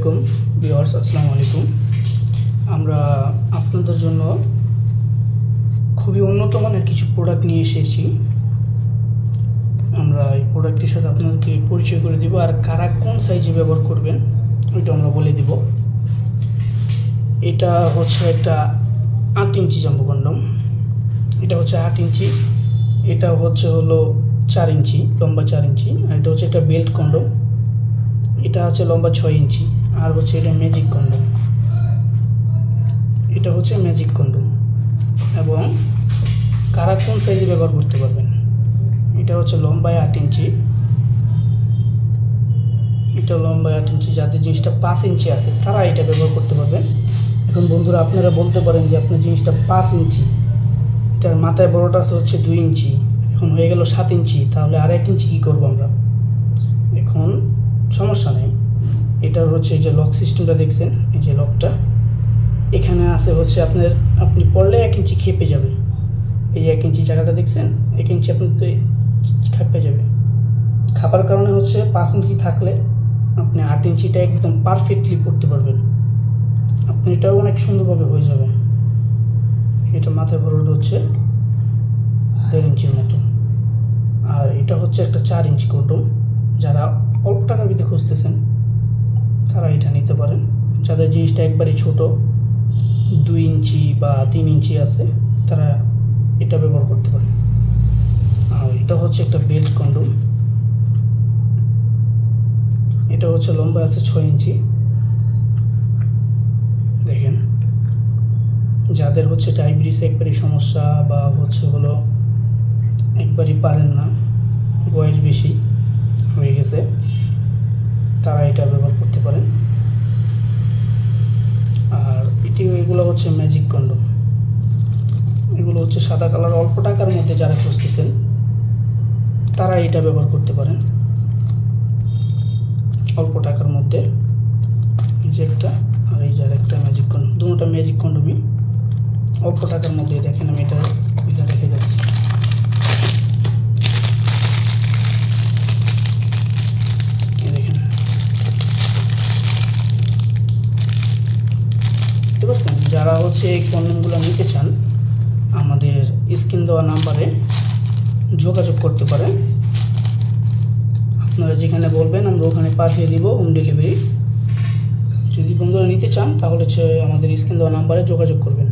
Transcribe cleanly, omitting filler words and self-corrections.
আলাইকুম ভিউয়ার্স, আসসালামু আলাইকুম। আমরা আপনাদের জন্য খুবই উন্নত মানের কিছু প্রোডাক্ট নিয়ে এসেছি। আমরা এই প্রোডাক্টের সাথে আপনাদেরকে পরিচয় করে দিব, আর কারা কোন সাইজে ব্যবহার করবেন ওইটা আমরা বলে দিব। এটা হচ্ছে একটা 8 ইঞ্চি জাম্বো কন্ডম। এটা হচ্ছে 8 ইঞ্চি, এটা হলো 4 ইঞ্চি, লম্বা 4 ইঞ্চি। আর এটা হচ্ছে একটা বেল্ট কন্ডম, এটা আছে লম্বা 6 ইঞ্চি। আর হচ্ছে এটা ম্যাজিক কন্ডম, এটা হচ্ছে ম্যাজিক কন্ডম। এবং কারা কোন সাইজে ব্যবহার করতে পারবেন, এটা হচ্ছে লম্বায় 8 ইঞ্চি, এটা লম্বায় 8 ইঞ্চি। যাদের জিনিসটা 5 ইঞ্চি আছে তারা এটা ব্যবহার করতে পারবেন। এখন বন্ধুরা, আপনারা বলতে পারেন যে আপনার জিনিসটা 5 ইঞ্চি, এটার মাথায় বড়টা হচ্ছে 2 ইঞ্চি, এখন হয়ে গেল 7 ইঞ্চি, তাহলে আর 1 ইঞ্চি কী করবো আমরা? এখন সমস্যা নেই, এটার হচ্ছে এই যে লক সিস্টেমটা দেখছেন, এই যে লকটা এখানে আছে হচ্ছে আপনি পড়লে 1 ইঞ্চি খেপে যাবে। এই যে 1 ইঞ্চি জায়গাটা দেখছেন, 1 ইঞ্চি আপনার তো খেপে যাবে। খাবার কারণে হচ্ছে 5 ইঞ্চি থাকলে আপনি 8 ইঞ্চিটা একদম পারফেক্টলি পড়তে পারবেন। আপনি এটাও অনেক সুন্দরভাবে হয়ে যাবে। এটা মাথায় ভরটা হচ্ছে 1.5 ইঞ্চির মতো। আর এটা হচ্ছে একটা 4 ইঞ্চি কন্ডম। যারা অল্প টাকার ভিতরে খুঁজতেছেন তারা এটা নিতে পারেন। যাদের জিনিসটা একবারে ছোট, 2 ইঞ্চি বা 3 ইঞ্চি আছে, তারা এটা ব্যবহার করতে পারেন। আর এটা হচ্ছে একটা বেল্ট কন্ডম, এটা হচ্ছে লম্বা আছে 6 ইঞ্চি। দেখেন, যাদের হচ্ছে ডায়াবেটিস একবারই সমস্যা বা হলো একবারই পারেন না, বয়স বেশি হয়ে গেছে, তারা এটা ব্যবহার করতে পারেন। আর এগুলো হচ্ছে ম্যাজিক কন্ডম, এগুলো হচ্ছে সাদা কালার। অল্প টাকার মধ্যে যারা খুঁজতেছেন তারা এটা ব্যবহার করতে পারেন। অল্প টাকার মধ্যে এই যে একটা, আর এই যে একটা ম্যাজিক কন্ডম, দুটোটা ম্যাজিক কন্ডমই অল্প টাকার মধ্যে। দেখেন আমি এটা রেখে যাচ্ছি। দেখেন, বুঝতে পারছেন? যারা হচ্ছে এই কন্ডমগুলো নিতে চান, আমাদের স্ক্রিন দেওয়া নাম্বারে যোগাযোগ করতে পারেন। আপনারা যেখানে বলবেন আমরা ওখানে পাঠিয়ে দিব, হোম ডেলিভারি। যদি বন্ধুরা নিতে চান তাহলে হচ্ছে আমাদের স্ক্রিন দেওয়া নাম্বারে যোগাযোগ করবেন।